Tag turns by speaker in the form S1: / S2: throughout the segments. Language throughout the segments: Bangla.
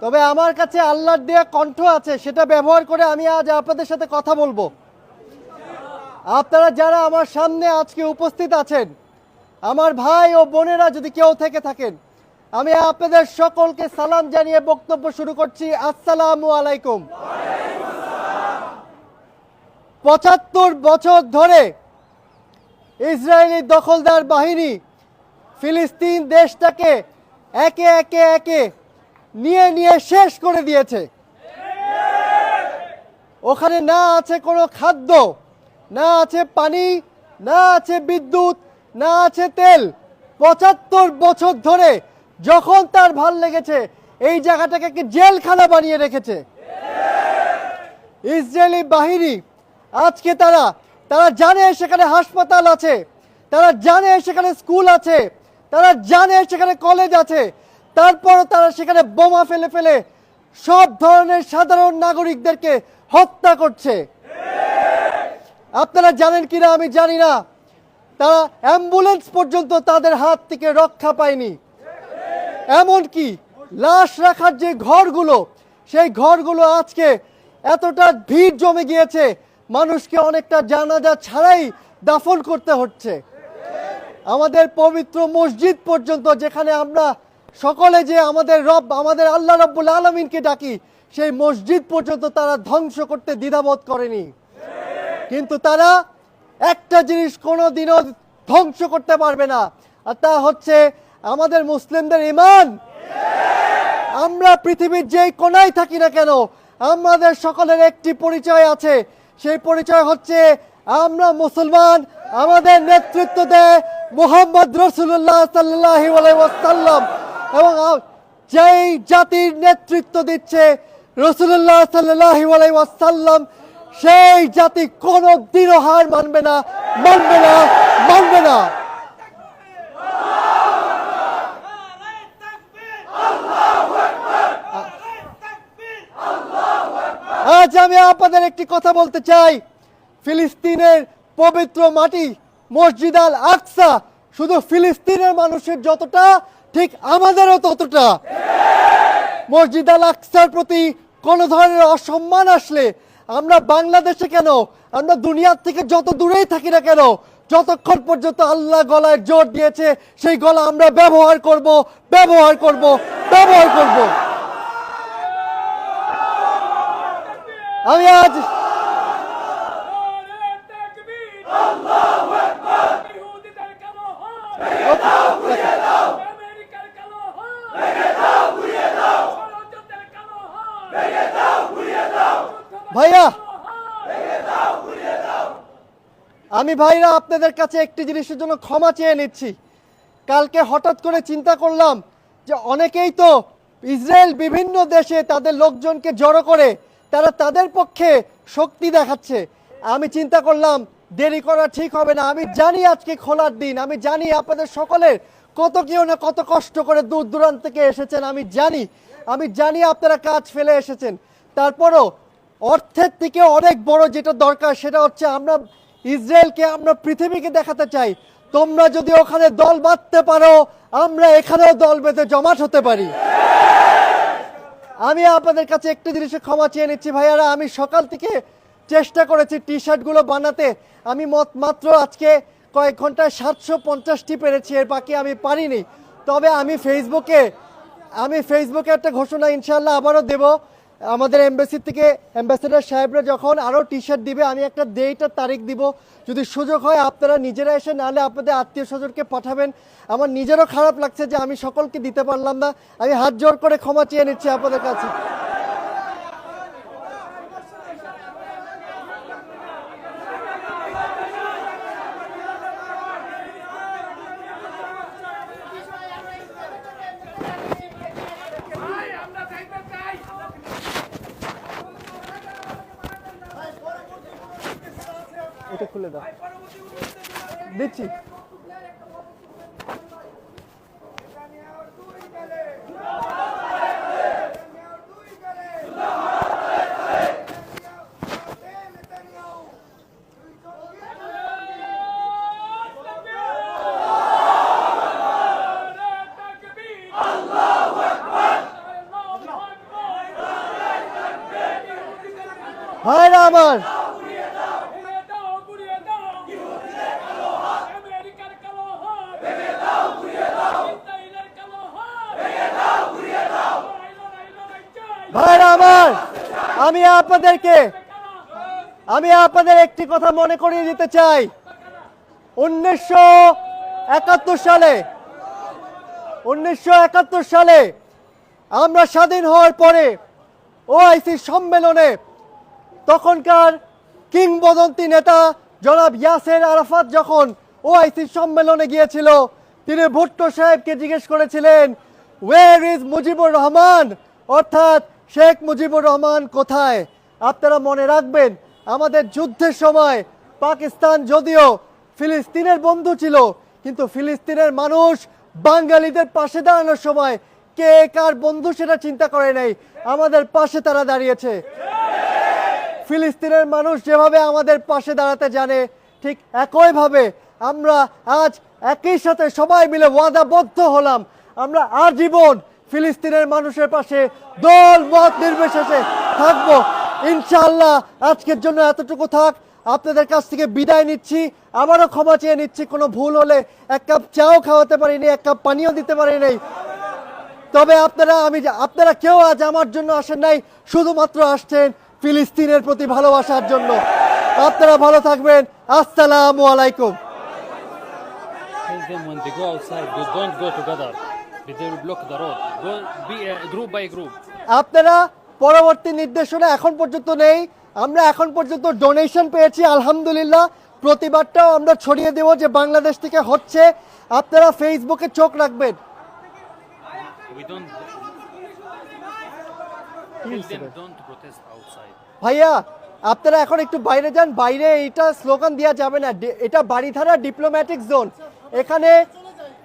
S1: তবে আমার কাছে আল্লাহর দেয়া কণ্ঠ আছে, সেটা ব্যবহার করে আমি আজ আপনাদের সাথে কথা বলবো। আপনারা যারা আমার সামনে আজকে উপস্থিত আছেন, আমার ভাই ও বোনেরা যদি কেউ থেকে থাকেন, আমি আপনাদের সকলকে সালাম জানিয়ে বক্তব্য শুরু করছি। আসসালামু আলাইকুম। ৭৫ বছর ধরে ইসরায়েলি দখলদার বাহিনী ফিলিস্তিন দেশটাকে একে একে একে নিয়ে শেষ করে দিয়েছে। ওখানে না আছে কোনো খাদ্য, না আছে পানি, না আছে বিদ্যুৎ, না আছে তেল। ৭৫ বছর ধরে যখন তার ভাল লেগেছে এই জায়গাটাকে একটি জেলখানা বানিয়ে রেখেছে ইসরায়েলি বাহিনী। আজকে তারা জানে সেখানে হাসপাতাল আছে, তারা জানে সেখানে স্কুল আছে, তারা জানে সেখানে কলেজ আছে, তারপরও তারা সেখানে বোমা ফেলে ফেলে সব ধরনের সাধারণ নাগরিকদেরকে হত্যা করছে। আপনারা জানেন কিনা আমি জানি না, তারা অ্যাম্বুলেন্স পর্যন্ত তাদের হাত থেকে রক্ষা পায়নি। এমনকি লাশ রাখার যে ঘরগুলো, সেই ঘরগুলো আজকে এতটা ভিড় জমে গিয়েছে, মানুষকে অনেকটা জানাজা ছাড়াই দাফন করতে হচ্ছে। আমাদের পবিত্র মসজিদ পর্যন্ত, যেখানে আমরা সকলে যে আমাদের রব, আমাদের আল্লাহ রাব্বুল আলামিনকে ডাকি, সেই মসজিদ পর্যন্ত তারা ধ্বংস করতে দ্বিধাবোধ করেনি। কিন্তু তারা একটা জিনিস কোনোদিনও ধ্বংস করতে পারবে না, আর তা হচ্ছে আমাদের মুসলিমদের ঈমান। আমরা পৃথিবীর যেই কোনায় থাকি না কেন, আমাদের সকলের একটি পরিচয় আছে, সেই পরিচয় হচ্ছে আমরা মুসলমান। আমাদের নেতৃত্ব দেয় মুহাম্মদ রাসূলুল্লাহ সাল্লাল্লাহু আলাইহি ওয়াসাল্লাম, এবং যেই জাতির নেতৃত্ব দিচ্ছে রাসূলুল্লাহ সাল্লাল্লাহু আলাইহি ওয়াসাল্লাম, সেই জাতি কোনোদিনও হার মানবে না, মানবে না, মানবে না। আজ আমি আপনাদের একটি কথা বলতে চাই। ফিলিস্তিনের পবিত্র মাটি মসজিদ আল আকসা শুধু ফিলিস্তিনের মানুষের যতটা, ঠিক আমাদেরও ততটা। মসজিদ আল আকসার প্রতি কোনো ধরনের অসম্মান আসলে আমরা বাংলাদেশে কেন, আমরা দুনিয়ার থেকে যত দূরেই থাকি না কেন, যতক্ষণ পর্যন্ত আল্লাহ গলায় জোর দিয়েছে সেই গলা আমরা ব্যবহার করব, ব্যবহার করব, ব্যবহার করব। আমি আজ ভাইয়া, আমি ভাইরা আপনাদের কাছে একটি জিনিসের জন্য ক্ষমা চেয়ে নিচ্ছি। কালকে হঠাৎ করে চিন্তা করলাম যে অনেকেই তো ইসরায়েল বিভিন্ন দেশে তাদের লোকজনকে জড়ো করে তারা তাদের পক্ষে শক্তি দেখাচ্ছে। আমি চিন্তা করলাম দেরি করা ঠিক হবে না। আমি জানি আজকে খোলার দিন, আমি জানি আপনাদের সকলের কত কেউ না কত কষ্ট করে দূর দূরান্ত থেকে এসেছেন, আমি জানি আপনারা কাজ ফেলে এসেছেন। তারপরও অর্থের থেকে অনেক বড় যেটা দরকার সেটা হচ্ছে আমরা ইসরায়েলকে, আমরা পৃথিবীকে দেখাতে চাই তোমরা যদি ওখানে দল বাঁধতে পারো, আমরা এখানেও দল বেঁধে জমাট হতে পারি। আমি আপনাদের কাছে একটি জিনিসে ক্ষমা চেয়ে নিচ্ছি ভাইয়ারা। আমি সকাল থেকে চেষ্টা করেছি টি শার্টগুলো বানাতে, আমি মাত্র আজকে কয়েক ঘন্টায় 750টি পেরেছি, এর বাকি আমি পারিনি। তবে আমি ফেসবুকে একটা ঘোষণা ইনশাল্লাহ আবারও দেব। আমাদের এমবাসি থেকে অ্যাম্বাসেডর সাহেবরা যখন আরও টি শার্ট দিবে, আমি একটা ডেট আর তারিখ দিব। যদি সুযোগ হয় আপনারা নিজেরা এসে, নাহলে আপনাদের আত্মীয় স্বজনকে পাঠাবেন। আমার নিজেরও খারাপ লাগছে যে আমি সকলকে দিতে পারলাম না। আমি হাত জোর করে ক্ষমা চেয়ে নিচ্ছি আপনাদের কাছে। এটা খুলে দাও, দিচ্ছি। ভাইরা আমার, ভাইরা আমার, আমি আপনাদের একটি কথা মনে করিয়ে দিতে চাই। 1971 সালে আমরা স্বাধীন হওয়ার পরে ওআইসি সম্মেলনে তখনকার কিংবদন্তি নেতা জনাব ইয়াসের আরাফাত যখন ওআইসি সম্মেলনে গিয়েছিল, তিনি ভুট্টো সাহেবকে জিজ্ঞেস করেছিলেন, ওয়ের ইজ মুজিবুর রহমান, অর্থাৎ শেখ মুজিবুর রহমান কোথায়। আপনারা মনে রাখবেন, আমাদের যুদ্ধের সময় পাকিস্তান যদিও ফিলিস্তিনের বন্ধু ছিল, কিন্তু ফিলিস্তিনের মানুষ বাঙালিদের পাশে দাঁড়ানোর সময় কে কার বন্ধু সেটা চিন্তা করে নাই, আমাদের পাশে তারা দাঁড়িয়েছে। ফিলিস্তিনের মানুষ যেভাবে আমাদের পাশে দাঁড়াতে জানে, ঠিক একইভাবে আমরা আজ একই সাথে সবাই মিলে ওয়াদাবদ্ধ হলাম, আমরা আজীবন ফিলিস্তিনের মানুষের পাশে দল মত নির্বিশেষে থাকবো ইনশাআল্লাহ। আজকের জন্য এতটুকু থাক, আপনাদের কাছ থেকে বিদায় নিচ্ছি, আবারও ক্ষমা চেয়ে নিচ্ছি কোনো ভুল হলে। এক কাপ চাও খাওয়াতে পারিনি, এক কাপ পানিও দিতে পারি নাই, তবে আপনারা কেউ আজ আমার জন্য আসেন নাই, শুধুমাত্র আসছেন ফিলিস্তিনের প্রতি ভালোবাসার জন্য। আপনারা ভালো থাকবেন, আসসালামু আলাইকুম।
S2: Tell them when they go outside, don't go together. They will block the road. Go be group by group.
S1: আপনারা পরবর্তী নির্দেশনা এখন পর্যন্ত নেই, আমরা এখন পর্যন্ত ডোনেশন পেয়েছি আলহামদুলিল্লাহ। প্রতিবাদটাও আমরা ছড়িয়ে দেব যে বাংলাদেশ থেকে হচ্ছে, আপনারা ফেসবুকে চোখ রাখবেন।
S2: We don't tell them don't protest outside.
S1: ভাইয়া আপনারা এখন একটু বাইরে যান, বাইরে এটা স্লোগান দেওয়া যাবে না, এটা বাড়িধারা ডিপ্লোম্যাটিক জোন, এখানে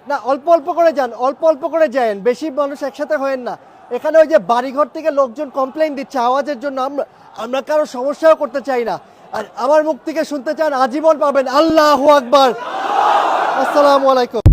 S1: না অল্প অল্প করে যান, অল্প অল্প করে যান, বেশি মানুষ একসাথে হয়েন না। এখানে ওই যে বাড়িঘর থেকে লোকজন কমপ্লেইন দিচ্ছে আওয়াজের জন্য, আমরা কারো সমস্যাও করতে চাই না। আর আমার মুখ থেকে শুনতে চান, আজীবন পাবেন। আল্লাহু আকবার, আসসালামু আলাইকুম।